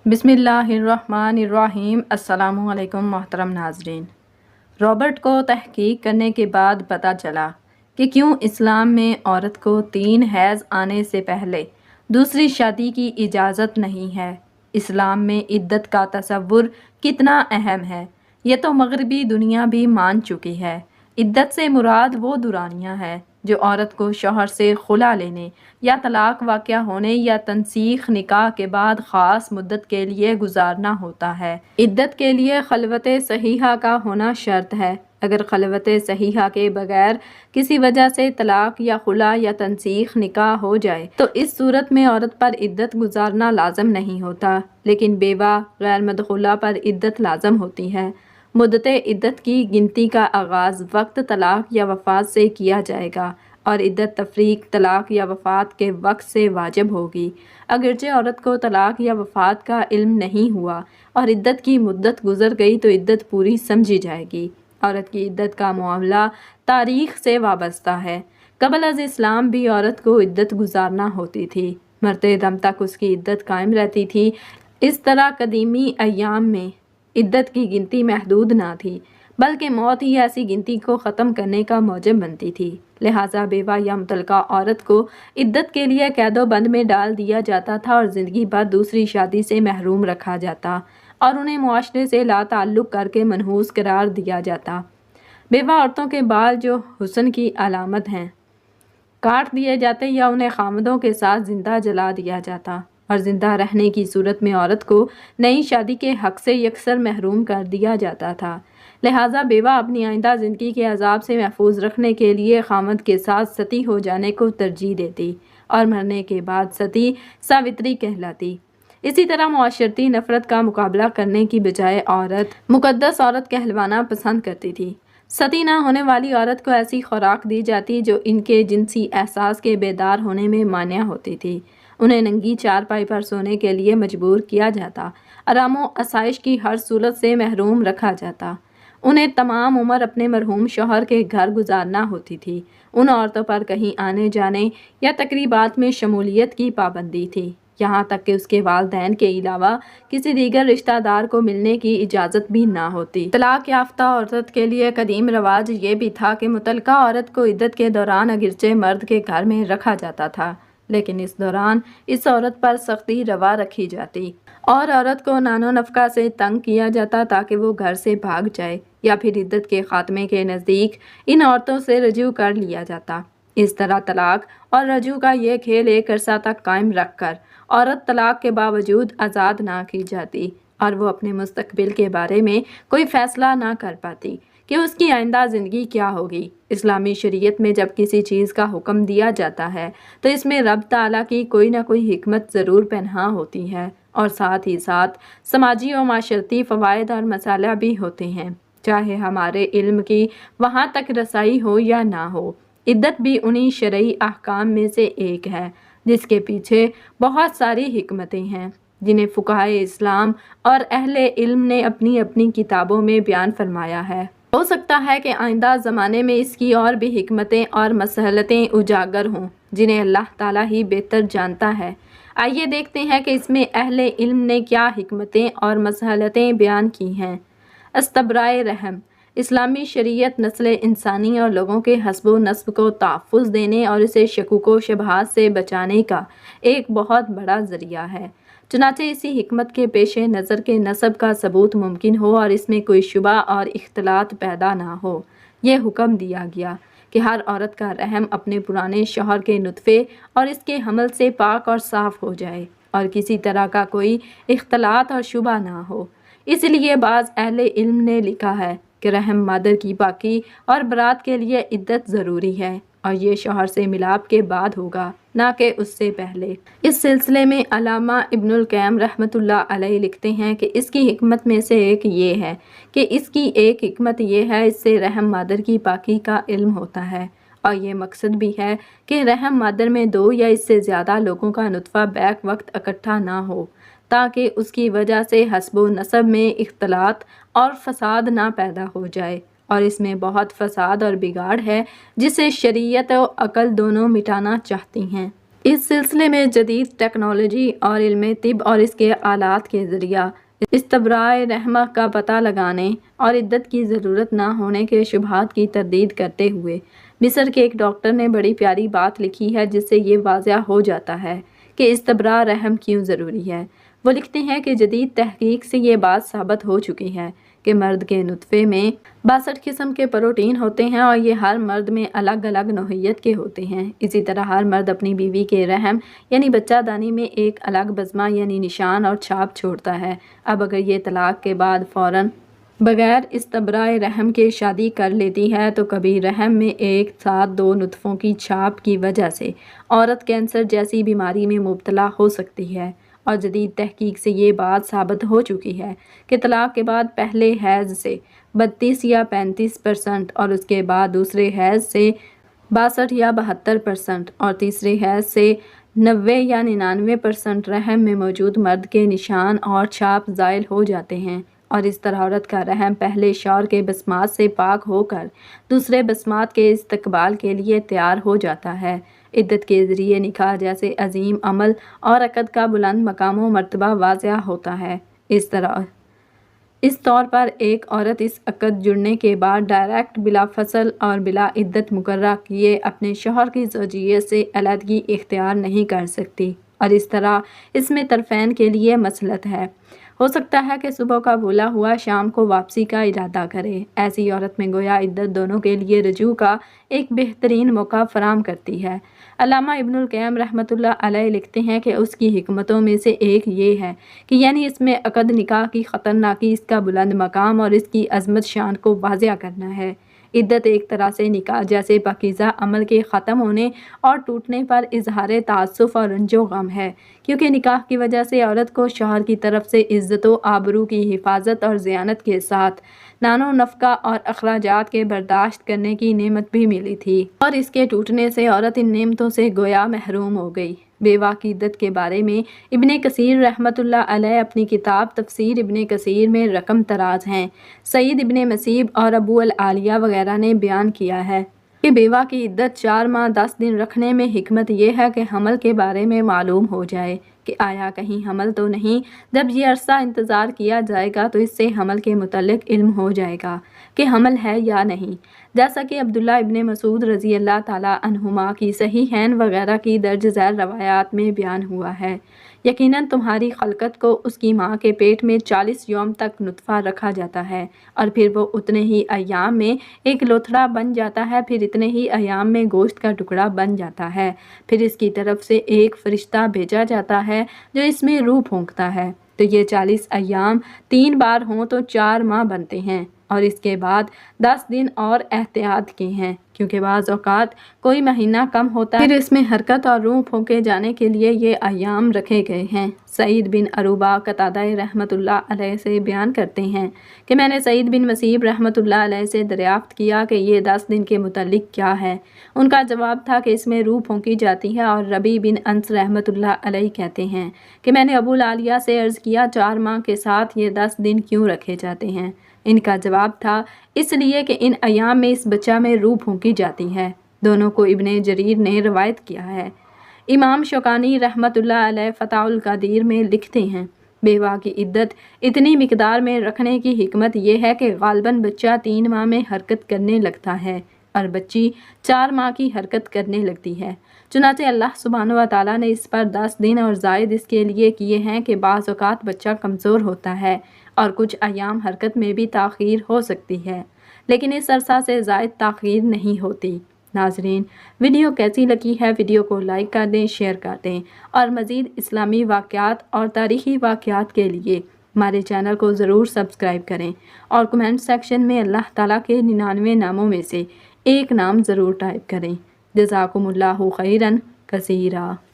بسم اللہ الرحمن الرحیم۔ السلام علیکم محترم ناظرین۔ رابرٹ کو تحقیق کرنے کے بعد پتہ چلا کہ کیوں اسلام میں عورت کو 3 حیض آنے سے پہلے دوسری شادی کی اجازت نہیں ہے۔ اسلام میں عدت کا تصور کتنا اہم ہے، یہ تو مغربی دنیا بھی مان چکی ہے۔ عدت سے مراد وہ دورانیہ ہے جو عورت کو شوہر سے خلا لینے یا طلاق واقع ہونے یا تنسیخ نکاح کے بعد خاص مدت کے لیے گزارنا ہوتا ہے۔ عدت کے لیے خلوت صحیحہ کا ہونا شرط ہے۔ اگر خلوت صحیحہ کے بغیر کسی وجہ سے طلاق یا خلا یا تنسیخ نکاح ہو جائے تو اس صورت میں عورت پر عدت گزارنا لازم نہیں ہوتا، لیکن بیوہ غیر مدخولہ پر عدت لازم ہوتی ہے۔ مدت عدت کی گنتی کا آغاز وقت طلاق یا وفات سے کیا جائے گا اور عدت تفریق طلاق یا وفات کے وقت سے واجب ہوگی۔ اگرچہ عورت کو طلاق یا وفات کا علم نہیں ہوا اور عدت کی مدت گزر گئی تو عدت پوری سمجھی جائے گی۔ عورت کی عدت کا معاملہ تاریخ سے وابستہ ہے۔ قبل از اسلام بھی عورت کو عدت گزارنا ہوتی تھی، مرتے دم تک اس کی عدت قائم رہتی تھی۔ اس طرح قدیمی ایام میں عدت کی گنتی محدود نہ تھی، بلکہ موت ہی ایسی گنتی کو ختم کرنے کا موجب بنتی تھی۔ لہٰذا بیوہ یا مطلقہ عورت کو عدت کے لیے قید و بند میں ڈال دیا جاتا تھا اور زندگی بھر دوسری شادی سے محروم رکھا جاتا اور انہیں معاشرے سے لا تعلق کر کے منحوس قرار دیا جاتا۔ بیوہ عورتوں کے بال جو حسن کی علامت ہیں کاٹ دیے جاتے یا انہیں خامدوں کے ساتھ زندہ جلا دیا جاتا، اور زندہ رہنے کی صورت میں عورت کو نئی شادی کے حق سے یکسر محروم کر دیا جاتا تھا۔ لہٰذا بیوہ اپنی آئندہ زندگی کے عذاب سے محفوظ رکھنے کے لیے خامد کے ساتھ ستی ہو جانے کو ترجیح دیتی اور مرنے کے بعد ستی ساوتری کہلاتی۔ اسی طرح معاشرتی نفرت کا مقابلہ کرنے کی بجائے عورت مقدس عورت کہلوانا پسند کرتی تھی۔ ستی نہ ہونے والی عورت کو ایسی خوراک دی جاتی جو ان کے جنسی احساس کے بیدار ہونے میں مانع ہوتی تھی۔ انہیں ننگی چارپائی پر سونے کے لیے مجبور کیا جاتا، آرام و آسائش کی ہر سہولت سے محروم رکھا جاتا۔ انہیں تمام عمر اپنے مرحوم شوہر کے گھر گزارنا ہوتی تھی۔ ان عورتوں پر کہیں آنے جانے یا تقریبات میں شمولیت کی پابندی تھی، یہاں تک کہ اس کے والدین کے علاوہ کسی دیگر رشتہ دار کو ملنے کی اجازت بھی نہ ہوتی۔ طلاق یافتہ عورت کے لیے قدیم رواج یہ بھی تھا کہ مطلقہ عورت کو عدت کے دوران اگرچہ مرد کے گھر میں رکھا جاتا تھا، لیکن اس دوران اس عورت پر سختی روا رکھی جاتی اور عورت کو نان و نفقہ سے تنگ کیا جاتا تاکہ وہ گھر سے بھاگ جائے، یا پھر عدت کے خاتمے کے نزدیک ان عورتوں سے رجوع کر لیا جاتا۔ اس طرح طلاق اور رجوع کا یہ کھیل ایک عرصہ تک قائم رکھ کر عورت طلاق کے باوجود آزاد نہ کی جاتی اور وہ اپنے مستقبل کے بارے میں کوئی فیصلہ نہ کر پاتی کہ اس کی آئندہ زندگی کیا ہوگی۔ اسلامی شریعت میں جب کسی چیز کا حکم دیا جاتا ہے تو اس میں رب تعالیٰ کی کوئی نہ کوئی حکمت ضرور پنہاں ہوتی ہے، اور ساتھ ہی ساتھ سماجی و معاشرتی فوائد اور مصالح بھی ہوتے ہیں، چاہے ہمارے علم کی وہاں تک رسائی ہو یا نہ ہو۔ عدت بھی انہی شرعی احکام میں سے ایک ہے جس کے پیچھے بہت ساری حکمتیں ہیں، جنہیں فقہائے اسلام اور اہل علم نے اپنی اپنی کتابوں میں بیان فرمایا ہے۔ ہو سکتا ہے کہ آئندہ زمانے میں اس کی اور بھی حکمتیں اور مصلحتیں اجاگر ہوں جنہیں اللہ تعالیٰ ہی بہتر جانتا ہے۔ آئیے دیکھتے ہیں کہ اس میں اہل علم نے کیا حکمتیں اور مصلحتیں بیان کی ہیں۔ استبرائے رحم۔ اسلامی شریعت نسل انسانی اور لوگوں کے حسب و نسب کو تحفظ دینے اور اسے شکوک و شبہات سے بچانے کا ایک بہت بڑا ذریعہ ہے۔ چنانچہ اسی حکمت کے پیش نظر کے نسب کا ثبوت ممکن ہو اور اس میں کوئی شبہ اور اختلاط پیدا نہ ہو، یہ حکم دیا گیا کہ ہر عورت کا رحم اپنے پرانے شوہر کے نطفے اور اس کے حمل سے پاک اور صاف ہو جائے اور کسی طرح کا کوئی اختلاط اور شبہ نہ ہو۔ اس لیے بعض اہل علم نے لکھا ہے کہ رحم مادر کی پاکی اور برات کے لیے عدت ضروری ہے، اور یہ شوہر سے ملاپ کے بعد ہوگا، نہ کہ اس سے پہلے۔ اس سلسلے میں علامہ ابن القیم رحمۃ اللہ علیہ لکھتے ہیں کہ اس کی حکمت میں سے ایک یہ ہے کہ اس کی ایک حکمت یہ ہے اس سے رحم مادر کی پاکی کا علم ہوتا ہے، اور یہ مقصد بھی ہے کہ رحم مادر میں 2 یا اس سے زیادہ لوگوں کا نطفہ بیک وقت اکٹھا نہ ہو، تاکہ اس کی وجہ سے حسب و نسب میں اختلاط اور فساد نہ پیدا ہو جائے، اور اس میں بہت فساد اور بگاڑ ہے جسے شریعت و عقل دونوں مٹانا چاہتی ہیں۔ اس سلسلے میں جدید ٹیکنالوجی اور علم طب اور اس کے آلات کے ذریعہ استبراء رحمہ کا پتہ لگانے اور عدت کی ضرورت نہ ہونے کے شبہات کی تردید کرتے ہوئے مصر کے ایک ڈاکٹر نے بڑی پیاری بات لکھی ہے جس سے یہ واضح ہو جاتا ہے کہ استبراء رحم کیوں ضروری ہے۔ وہ لکھتے ہیں کہ جدید تحقیق سے یہ بات ثابت ہو چکی ہے کہ مرد کے نطفے میں 62 قسم کے پروٹین ہوتے ہیں اور یہ ہر مرد میں الگ الگ نوعیت کے ہوتے ہیں۔ اسی طرح ہر مرد اپنی بیوی کے رحم یعنی بچہ دانی میں ایک الگ بصمہ یعنی نشان اور چھاپ چھوڑتا ہے۔ اب اگر یہ طلاق کے بعد فوراً بغیر استبراء رحم کے شادی کر لیتی ہے تو کبھی رحم میں ایک ساتھ 2 نطفوں کی چھاپ کی وجہ سے عورت کینسر جیسی بیماری میں مبتلا ہو سکتی ہے۔ اور جدید تحقیق سے یہ بات ثابت ہو چکی ہے کہ طلاق کے بعد پہلے حیض سے 32 یا 35% اور اس کے بعد دوسرے حیض سے 62 یا 72% اور تیسرے حیض سے 90 یا 99% رحم میں موجود مرد کے نشان اور چھاپ زائل ہو جاتے ہیں، اور اس طرح عورت کا رحم پہلے شوہر کے بسمات سے پاک ہو کر دوسرے بسمات کے استقبال کے لیے تیار ہو جاتا ہے۔ عدت کے ذریعے نکاح جیسے عظیم عمل اور عقد کا بلند مقام و مرتبہ واضح ہوتا ہے۔ اس طور پر ایک عورت اس عقد جڑنے کے بعد ڈائریکٹ بلا فصل اور بلا عدت مقررہ کیے اپنے شوہر کی زوجیت سے علیحدگی اختیار نہیں کر سکتی، اور اس طرح اس میں طرفین کے لیے مصلحت ہے۔ ہو سکتا ہے کہ صبح کا بھولا ہوا شام کو واپسی کا ارادہ کرے۔ ایسی عورت میں گویا عدت دونوں کے لیے رجوع کا ایک بہترین موقع فراہم کرتی ہے۔ علامہ ابن القیم رحمۃ اللہ علیہ لکھتے ہیں کہ اس کی حکمتوں میں سے ایک یہ ہے کہ یعنی اس میں عقد نکاح کی خطرناکی، اس کا بلند مقام اور اس کی عظمت شان کو واضح کرنا ہے۔ عدت ایک طرح سے نکاح جیسے پاکیزہ عمل کے ختم ہونے اور ٹوٹنے پر اظہار تاسف اور رنج و غم ہے، کیونکہ نکاح کی وجہ سے عورت کو شوہر کی طرف سے عزت و آبرو کی حفاظت اور ضیانت کے ساتھ نان و نفقہ اور اخراجات کے برداشت کرنے کی نعمت بھی ملی تھی، اور اس کے ٹوٹنے سے عورت ان نعمتوں سے گویا محروم ہو گئی۔ بیوہ کی عدت کے بارے میں ابن کثیر رحمۃ اللہ علیہ اپنی کتاب تفسیر ابن کثیر میں رقم تراز ہیں۔ سعید ابن مسیب اور ابو العالیہ وغیرہ نے بیان کیا ہے کہ بیوہ کی عدت 4 ماہ 10 دن رکھنے میں حکمت یہ ہے کہ حمل کے بارے میں معلوم ہو جائے کہ آیا کہیں حمل تو نہیں۔ جب یہ عرصہ انتظار کیا جائے گا تو اس سے حمل کے متعلق علم ہو جائے گا کہ حمل ہے یا نہیں، جیسا کہ عبداللہ ابن مسعود رضی اللہ تعالیٰ عنہما کی صحیحین وغیرہ کی درج ذیل روایات میں بیان ہوا ہے۔ یقیناً تمہاری خلقت کو اس کی ماں کے پیٹ میں 40 یوم تک نطفہ رکھا جاتا ہے، اور پھر وہ اتنے ہی ایام میں ایک لوتھڑا بن جاتا ہے، پھر اتنے ہی ایام میں گوشت کا ٹکڑا بن جاتا ہے، پھر اس کی طرف سے ایک فرشتہ بھیجا جاتا ہے جو اس میں روح پھونکتا ہے، تو یہ 40 ایام 3 بار ہوں تو 4 ماہ بنتے ہیں، اور اس کے بعد 10 دن اور احتیاط کے ہیں، کیونکہ بعض اوقات کوئی مہینہ کم ہوتا ہے، پھر اس میں حرکت اور روح پھونکے جانے کے لیے یہ ایام رکھے گئے ہیں۔ سعید بن عروبہ قتادہ رحمۃ اللہ علیہ سے بیان کرتے ہیں کہ میں نے سعید بن مسیب رحمۃ اللہ علیہ سے دریافت کیا کہ یہ 10 دن کے متعلق کیا ہے۔ ان کا جواب تھا کہ اس میں روح پھونکی جاتی ہے، اور ربی بن انس رحمۃ اللہ علیہ کہتے ہیں کہ میں نے ابو العالیہ سے عرض کیا 4 ماہ کے ساتھ یہ 10 دن کیوں رکھے جاتے ہیں؟ ان کا جواب تھا اس لیے کہ ان ایام میں اس بچہ میں روح پھونکی جاتی ہے۔ دونوں کو ابن جریر نے روایت کیا ہے۔ امام شوکانی رحمۃ اللہ علیہ فتح القدیر میں لکھتے ہیں بیوہ کی عدت اتنی مقدار میں رکھنے کی حکمت یہ ہے کہ غالباً بچہ 3 ماہ میں حرکت کرنے لگتا ہے اور بچی 4 ماہ کی حرکت کرنے لگتی ہے۔ چنانچہ اللہ سبحانہ و تعالیٰ نے اس پر 10 دن اور زائد اس کے لیے کیے ہیں کہ بعض اوقات بچہ کمزور ہوتا ہے اور کچھ ایام حرکت میں بھی تاخیر ہو سکتی ہے، لیکن اس عرصہ سے زائد تاخیر نہیں ہوتی۔ ناظرین، ویڈیو کیسی لگی ہے؟ ویڈیو کو لائک کر دیں، شیئر کر دیں، اور مزید اسلامی واقعات اور تاریخی واقعات کے لیے ہمارے چینل کو ضرور سبسکرائب کریں، اور کمنٹ سیکشن میں اللہ تعالیٰ کے 99 ناموں میں سے ایک نام ضرور ٹائپ کریں۔ جزاکم اللہ خیراً کثیرا۔